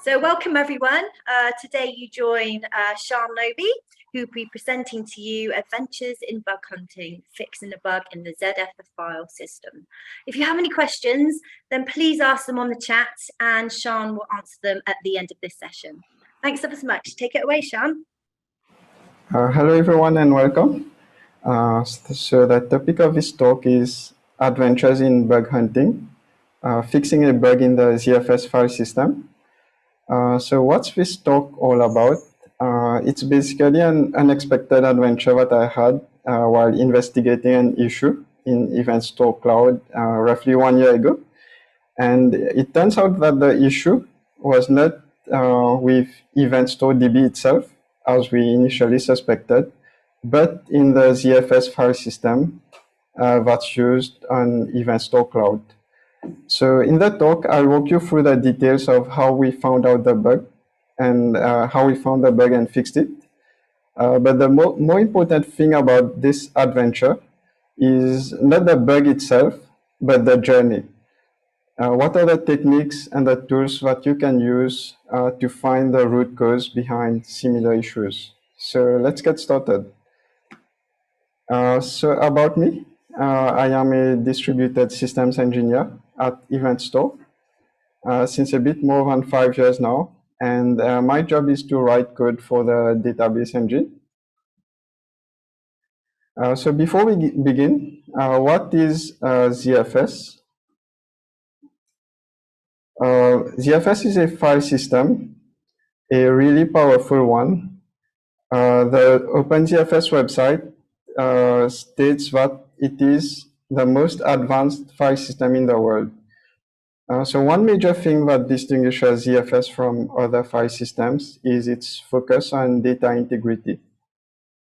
So welcome everyone. Today you join Shaan Nobee, who will be presenting to you adventures in bug hunting, fixing a bug in the ZFS file system. If you have any questions, then please ask them on the chat and Shaan will answer them at the end of this session. Thanks ever so much. Take it away, Shaan. Hello everyone and welcome. So the topic of this talk is adventures in bug hunting, fixing a bug in the ZFS file system. So what's this talk all about? It's basically an unexpected adventure that I had while investigating an issue in Event Store Cloud roughly 1 year ago. And it turns out that the issue was not with Event Store DB itself, as we initially suspected, but in the ZFS file system that's used on Event Store Cloud. So in that talk, I'll walk you through the details of how we found out the bug and how we found the bug and fixed it. But the more important thing about this adventure is not the bug itself, but the journey. What are the techniques and the tools that you can use to find the root cause behind similar issues? So let's get started. So about me, I am a distributed systems engineer at Event Store since a bit more than 5 years now. And my job is to write code for the database engine. So before we begin, what is ZFS? ZFS is a file system, a really powerful one. The OpenZFS website states that it is the most advanced file system in the world. So one major thing that distinguishes ZFS from other file systems is its focus on data integrity.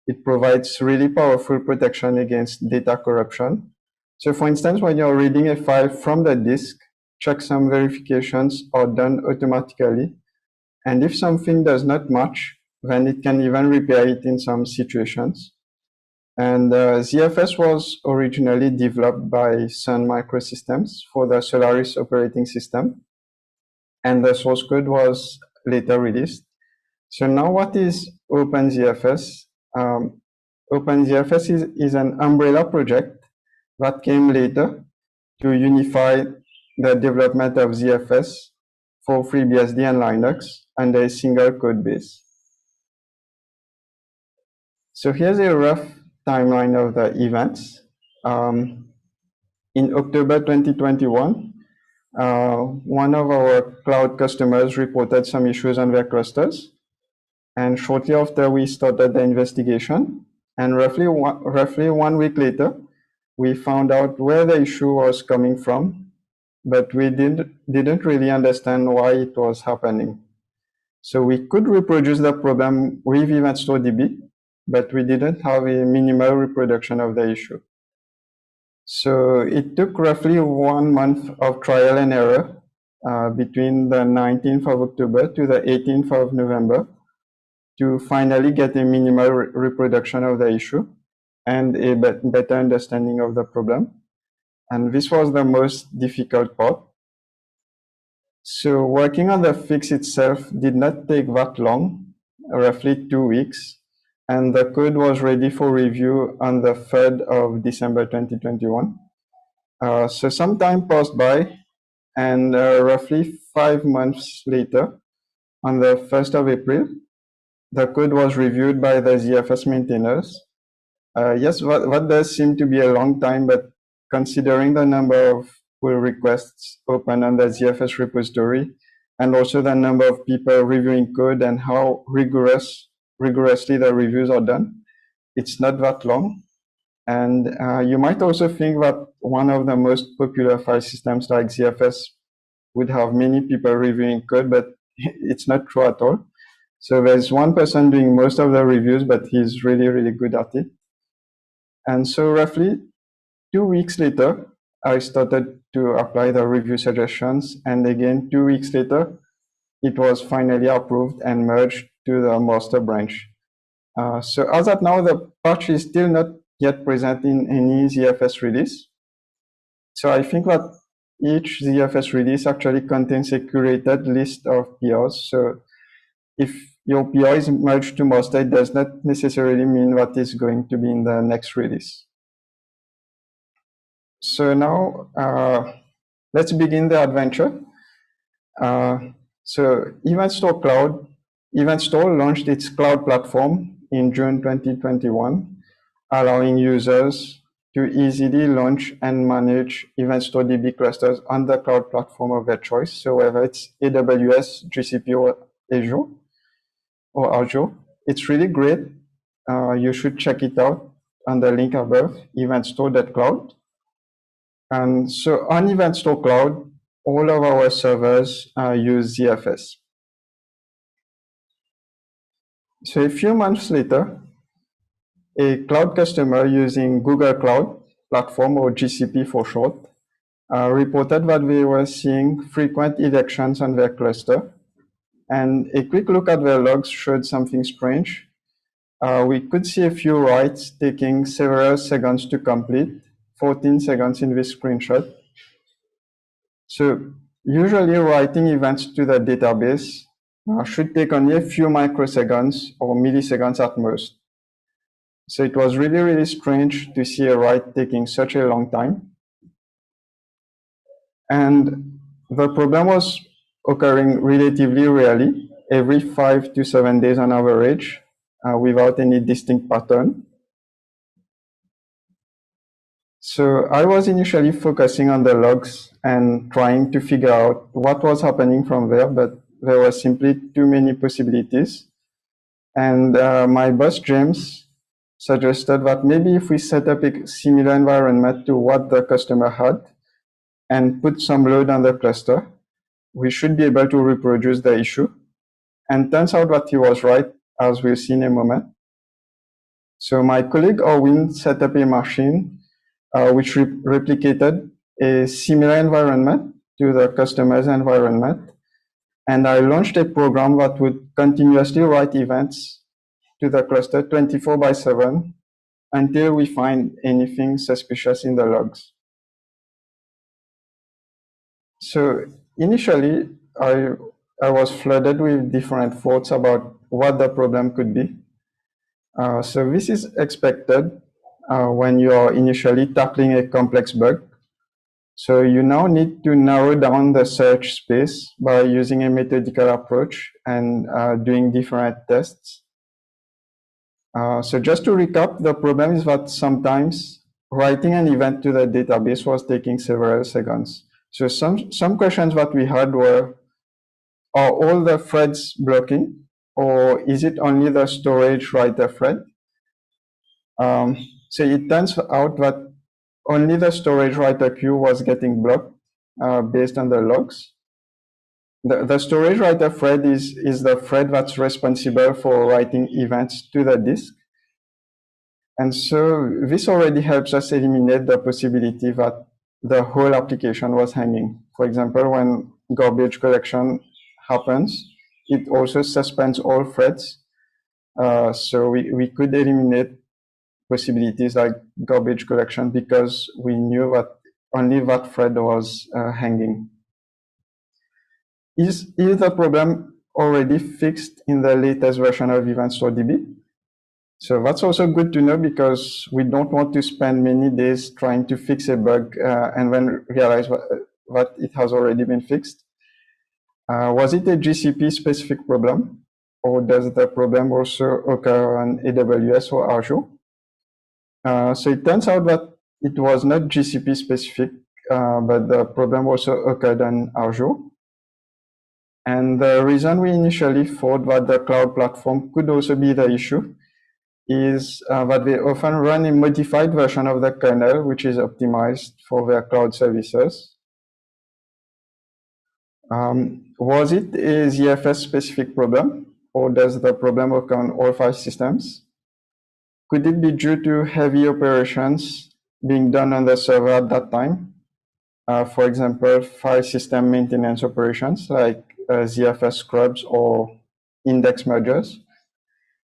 It provides really powerful protection against data corruption. So for instance, when you're reading a file from the disk, checksum verifications are done automatically. And if something does not match, then it can even repair it in some situations. And ZFS was originally developed by Sun Microsystems for the Solaris operating system. And the source code was later released. So now what is OpenZFS? OpenZFS is an umbrella project that came later to unify the development of ZFS for FreeBSD and Linux under a single code base. So here's a rough timeline of the events. In October 2021, one of our cloud customers reported some issues on their clusters. And shortly after, we started the investigation. And roughly 1 week later, we found out where the issue was coming from, but we didn't really understand why it was happening. So we could reproduce the problem with Event Store DB, but we didn't have a minimal reproduction of the issue. So it took roughly 1 month of trial and error between the 19th of October to the 18th of November to finally get a minimal reproduction of the issue and a better understanding of the problem. And this was the most difficult part. So working on the fix itself did not take that long, roughly 2 weeks. And the code was ready for review on the 3rd of December 2021. So some time passed by, and roughly 5 months later, on the 1st of April, the code was reviewed by the ZFS maintainers. Yes, that does seem to be a long time, but considering the number of pull requests open on the ZFS repository, and also the number of people reviewing code and how rigorously the reviews are done, it's not that long. And you might also think that one of the most popular file systems like ZFS would have many people reviewing code, but it's not true at all. So there's one person doing most of the reviews, but he's really, really good at it. And so roughly 2 weeks later, I started to apply the review suggestions. And again, 2 weeks later, it was finally approved and merged to the master branch. So as at now, the patch is still not yet present in any ZFS release. So I think that each ZFS release actually contains a curated list of PRs. So if your PR is merged to master, it does not necessarily mean what is going to be in the next release. So now let's begin the adventure. So Event Store launched its cloud platform in June 2021, allowing users to easily launch and manage Event Store DB clusters on the cloud platform of their choice. So whether it's AWS, GCP, or Azure, it's really great. You should check it out on the link above, eventstore.cloud. And so on Event Store Cloud, all of our servers use ZFS. So a few months later, a cloud customer using Google Cloud Platform, or GCP for short, reported that they were seeing frequent ejections on their cluster. And a quick look at their logs showed something strange. We could see a few writes taking several seconds to complete, 14 seconds in this screenshot. So usually writing events to the database should take only a few microseconds or milliseconds at most. So it was really, really strange to see a write taking such a long time. And the problem was occurring relatively rarely, every 5 to 7 days on average, without any distinct pattern. So I was initially focusing on the logs and trying to figure out what was happening from there, but there were simply too many possibilities. And my boss, James, suggested that maybe if we set up a similar environment to what the customer had and put some load on the cluster, we should be able to reproduce the issue. And turns out that he was right, as we'll see in a moment. So my colleague Owen set up a machine which replicated a similar environment to the customer's environment. And I launched a program that would continuously write events to the cluster 24/7 until we find anything suspicious in the logs. So initially, I was flooded with different thoughts about what the problem could be. So this is expected when you are initially tackling a complex bug. So you now need to narrow down the search space by using a methodical approach and doing different tests. So just to recap, the problem is that sometimes writing an event to the database was taking several seconds. So some questions that we had were, are all the threads blocking, or is it only the storage writer thread? So it turns out that only the storage writer queue was getting blocked based on the logs. The storage writer thread is the thread that's responsible for writing events to the disk. And so this already helps us eliminate the possibility that the whole application was hanging. For example, when garbage collection happens, it also suspends all threads. So we could eliminate possibilities like garbage collection because we knew that only that thread was hanging. Is the problem already fixed in the latest version of Event Store DB? So that's also good to know because we don't want to spend many days trying to fix a bug and then realize that it has already been fixed. Was it a GCP specific problem, or does the problem also occur on AWS or Azure? So it turns out that it was not GCP specific, but the problem also occurred on Azure. And the reason we initially thought that the cloud platform could also be the issue is that they often run a modified version of the kernel, which is optimized for their cloud services. Was it a ZFS specific problem, or does the problem occur on all file systems? Could it be due to heavy operations being done on the server at that time? For example, file system maintenance operations like ZFS scrubs or index mergers.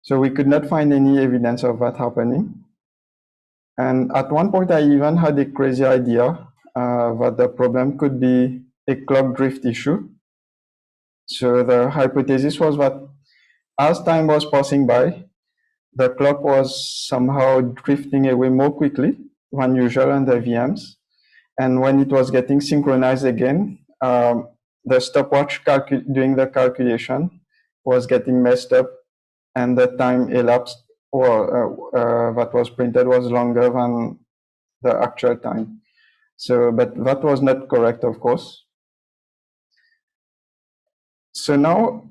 So we could not find any evidence of that happening. And at one point, I even had a crazy idea. that the problem could be a clock drift issue. So the hypothesis was that as time was passing by, the clock was somehow drifting away more quickly than usual on the VMs. And when it was getting synchronized again, the stopwatch doing the calculation was getting messed up, and the time elapsed or that was printed was longer than the actual time. So, but that was not correct, of course. So now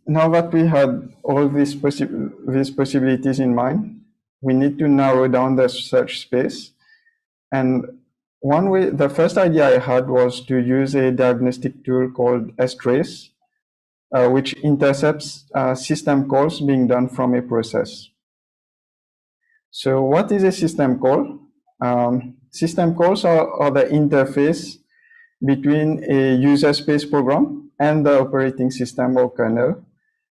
that we had all these possibilities in mind, we need to narrow down the search space. And one way, the first idea I had was to use a diagnostic tool called strace, which intercepts system calls being done from a process. So what is a system call? System calls are the interface between a user space program and the operating system or kernel.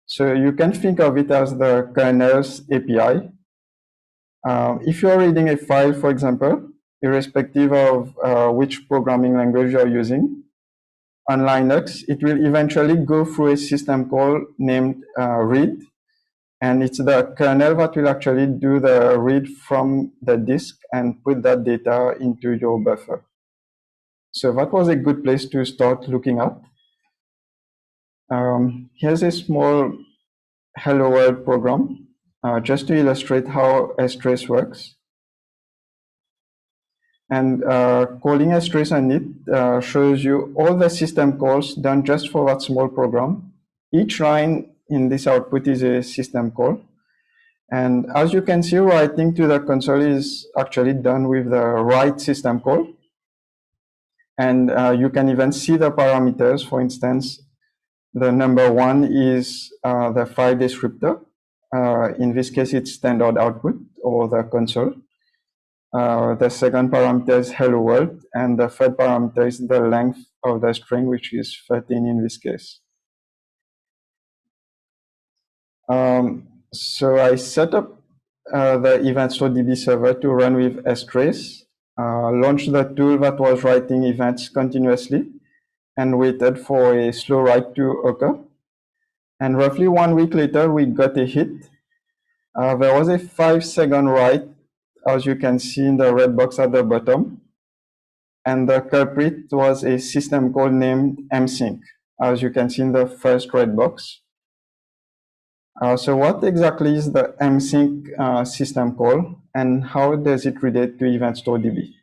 So you can think of it as the kernel's API. If you're reading a file, for example, irrespective of which programming language you're using, on Linux, it will eventually go through a system call named read, and it's the kernel that will actually do the read from the disk and put that data into your buffer. So that was a good place to start looking at. Here's a small Hello World program just to illustrate how strace works. And calling strace on it shows you all the system calls done just for that small program. Each line in this output is a system call. And as you can see, writing to the console is actually done with the write system call. And you can even see the parameters. For instance, the number one is the file descriptor. In this case, it's standard output or the console. The second parameter is hello world, and the third parameter is the length of the string, which is 13 in this case. So I set up the event store DB server to run with strace, launched the tool that was writing events continuously, and waited for a slow write to occur. And roughly 1 week later, we got a hit. There was a 5-second write, as you can see in the red box at the bottom. And the culprit was a system call named msync, as you can see in the first red box. So what exactly is the msync system call, and how does it relate to event store DB?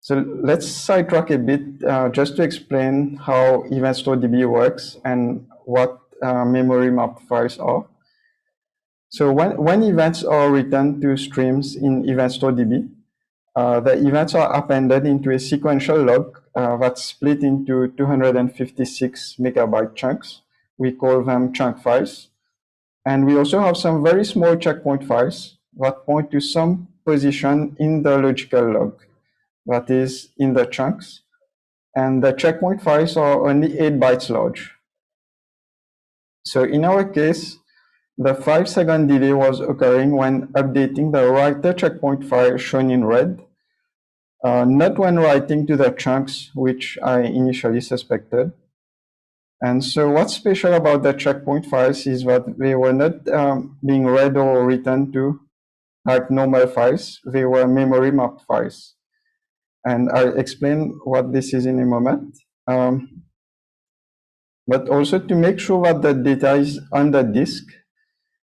So let's sidetrack a bit just to explain how event store DB works and what memory map files are. So when events are returned to streams in event store DB, the events are appended into a sequential log that's split into 256 megabyte chunks. We call them chunk files. And we also have some very small checkpoint files that point to some position in the logical log, that is in the chunks. And the checkpoint files are only 8 bytes large. So in our case, the 5-second delay was occurring when updating the writer checkpoint file shown in red, not when writing to the chunks, which I initially suspected. And so what's special about the checkpoint files is that they were not being read or written to like normal files. They were memory map files. And I'll explain what this is in a moment. But also to make sure that the data is on the disk,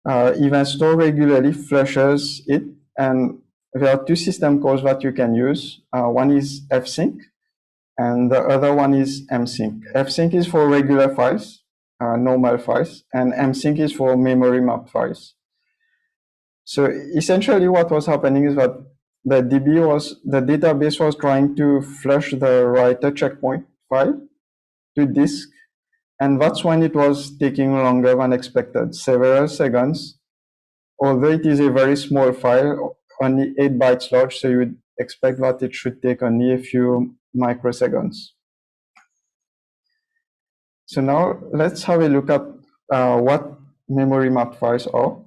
event store regularly flushes it, and there are 2 system calls that you can use. One is fsync, and the other one is msync. Fsync is for regular files, normal files, and msync is for memory map files. So essentially what was happening is that the database was trying to flush the writer checkpoint file to disk, and that's when it was taking longer than expected, several seconds. Although it is a very small file, only 8 bytes large, so you would expect that it should take only a few microseconds. So now let's have a look at what memory map files are.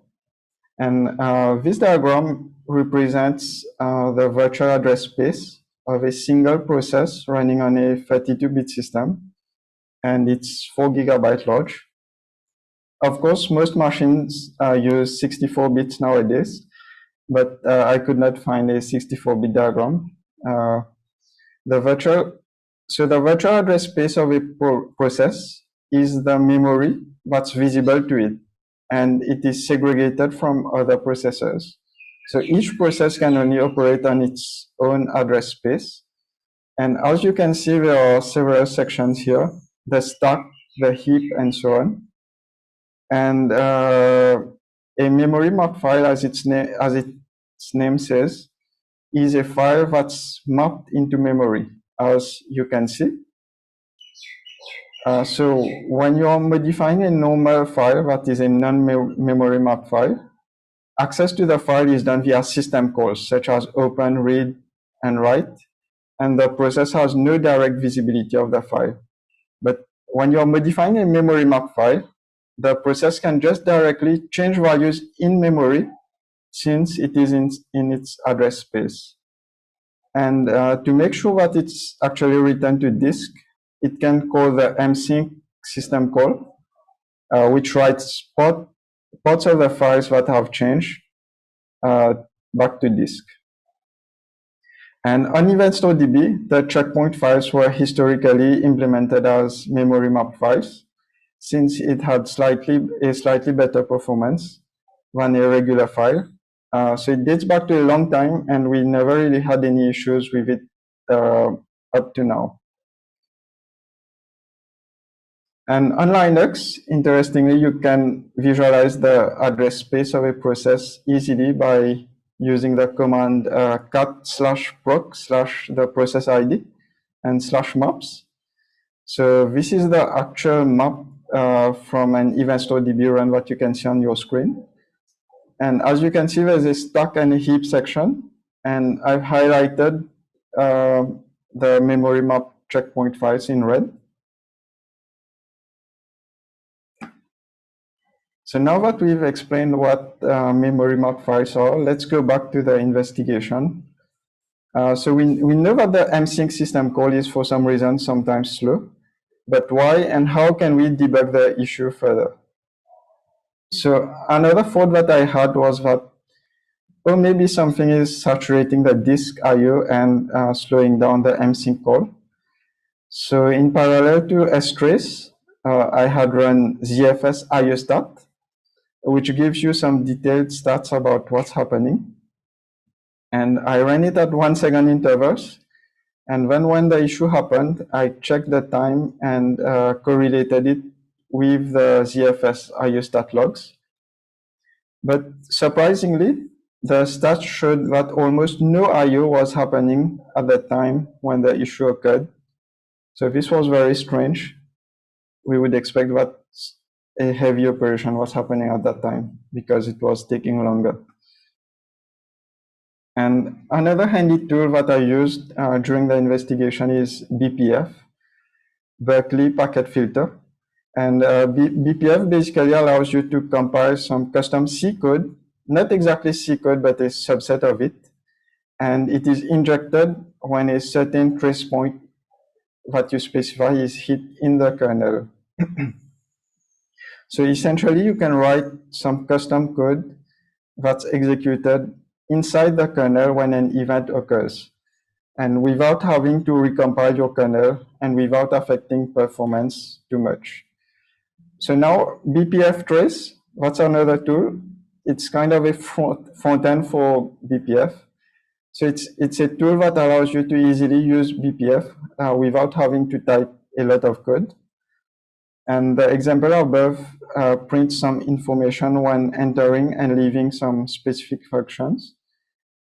And this diagram represents the virtual address space of a single process running on a 32-bit system, and it's 4 GB large. Of course, most machines use 64 bits nowadays, but I could not find a 64-bit diagram. The virtual address space of a process is the memory that's visible to it, and it is segregated from other processors. So each process can only operate on its own address space. And as you can see, there are several sections here: the stack, the heap, and so on. And a memory map file, as its name says, is a file that's mapped into memory, as you can see. So when you are modifying a normal file that is a non-memory map file, access to the file is done via system calls such as open, read, and write, and the process has no direct visibility of the file. But when you are modifying a memory map file, the process can just directly change values in memory since it is in its address space. And to make sure that it's actually written to disk, it can call the msync system call, which writes parts of the files that have changed back to disk. And on EventStoreDB, the checkpoint files were historically implemented as memory map files, since it had a slightly better performance than a regular file. So it dates back to a long time, and we never really had any issues with it up to now. And on Linux, interestingly, you can visualize the address space of a process easily by using the command cat/proc/ the process ID and /maps. So this is the actual map from an EventStoreDB run that you can see on your screen. And as you can see, there's a stack and a heap section, and I've highlighted the memory map checkpoint files in red. So now that we've explained what memory map files are, let's go back to the investigation. So we know that the msync system call is for some reason sometimes slow, but why and how can we debug the issue further? So another thought that I had was that, oh, maybe something is saturating the disk I/O and slowing down the msync call. So in parallel to strace, I had run ZFS IOstat, which gives you some detailed stats about what's happening. And I ran it at 1 second intervals. And then when the issue happened, I checked the time and correlated it with the ZFS IOstat logs. But surprisingly, the stats showed that almost no I/O was happening at the time when the issue occurred. So this was very strange. We would expect that a heavy operation was happening at that time because it was taking longer. And another handy tool that I used during the investigation is BPF, Berkeley Packet Filter. And BPF basically allows you to compile some custom C code, not exactly C code, but a subset of it. And it is injected when a certain trace point that you specify is hit in the kernel. So essentially, you can write some custom code that's executed inside the kernel when an event occurs, and without having to recompile your kernel and without affecting performance too much. So now BPF trace, that's another tool. It's kind of a front end for BPF. So it's a tool that allows you to easily use BPF without having to type a lot of code. And the example above prints some information when entering and leaving some specific functions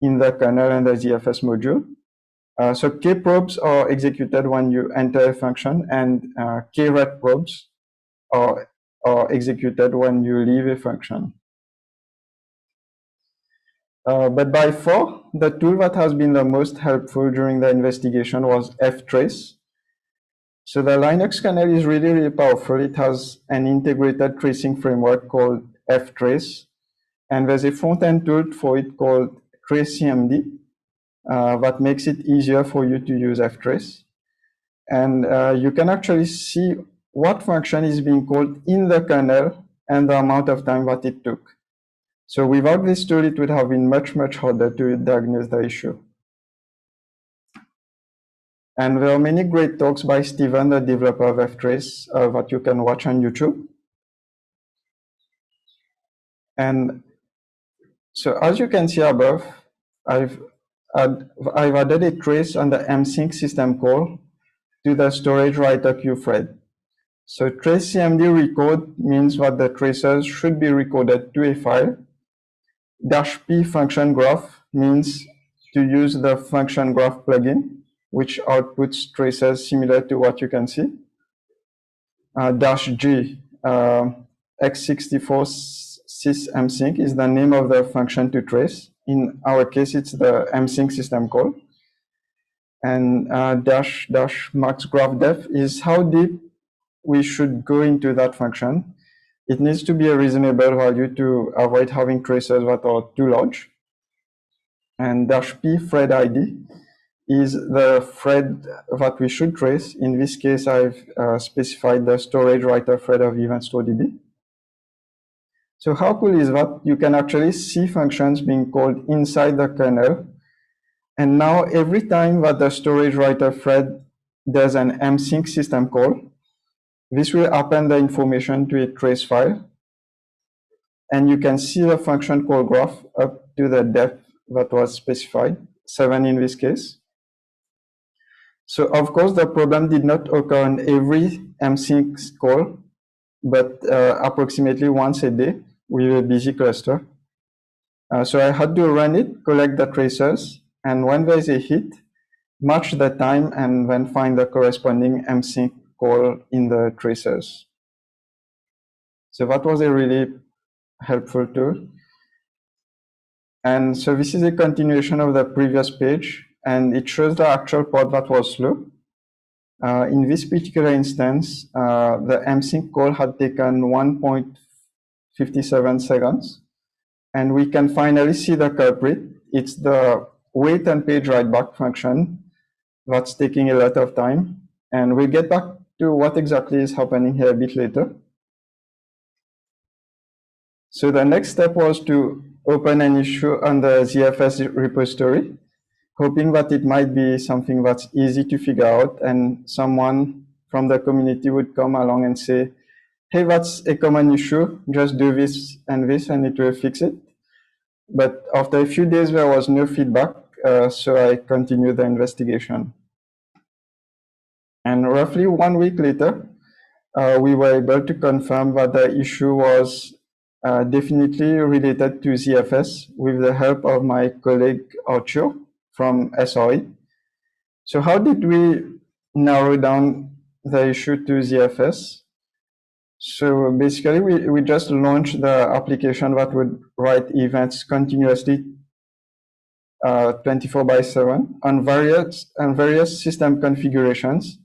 in the kernel and the ZFS module. So K probes are executed when you enter a function, and K ret probes are executed when you leave a function. But by far, the tool that has been the most helpful during the investigation was ftrace. So the Linux kernel is really, really powerful. It has an integrated tracing framework called ftrace, and there's a front-end tool for it called trace CMD that makes it easier for you to use ftrace. And you can actually see what function is being called in the kernel and the amount of time that it took. So without this tool, it would have been much, much harder to diagnose the issue. And there are many great talks by Steven, the developer of ftrace, that you can watch on YouTube. And so as you can see above, I've added a trace on the msync system call to the storage writer queue thread. So trace CMD record means that the traces should be recorded to a file. -p function graph means to use the function graph plugin, which outputs traces similar to what you can see. -g x64 sysmsync is the name of the function to trace. In our case, it's the msync system call. And --max graph depth is how deep we should go into that function. It needs to be a reasonable value to avoid having traces that are too large. And -p thread ID is the thread that we should trace. In this case, I've specified the storage writer thread of event store DB. So how cool is that? You can actually see functions being called inside the kernel. And now every time that the storage writer thread does an msync system call, this will append the information to a trace file. And you can see the function call graph up to the depth that was specified, 7 in this case. So of course, the problem did not occur on every msync call, but approximately once a day with a busy cluster. So I had to run it, collect the traces, and when there is a hit, match the time and then find the corresponding msync call in the traces. So that was a really helpful tool. And so this is a continuation of the previous page, and it shows the actual part that was slow. In this particular instance, the msync call had taken 1.57 seconds, and we can finally see the culprit. It's the wait and page write back function that's taking a lot of time. And we'll get back to what exactly is happening here a bit later. So the next step was to open an issue on the ZFS repository, hoping that it might be something that's easy to figure out and someone from the community would come along and say, hey, that's a common issue, just do this and it will fix it. But after a few days, there was no feedback, so I continued the investigation. And roughly 1 week later, we were able to confirm that the issue was definitely related to ZFS with the help of my colleague Arthur from SRE. So how did we narrow down the issue to ZFS? So basically, we just launched the application that would write events continuously 24/7 on various system configurations.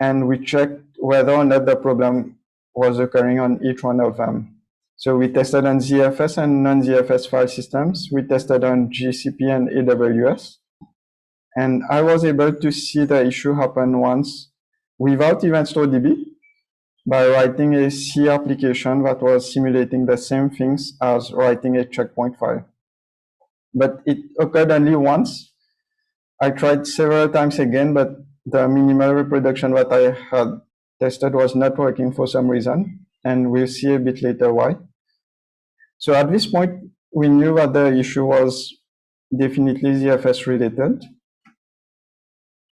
And we checked whether or not the problem was occurring on each one of them. So we tested on ZFS and non-ZFS file systems. We tested on GCP and AWS. And I was able to see the issue happen once without event store DB by writing a C application that was simulating the same things as writing a checkpoint file. But it occurred only once. I tried several times again, but the minimal reproduction that I had tested was not working for some reason, and we'll see a bit later why. So at this point, we knew that the issue was definitely ZFS related.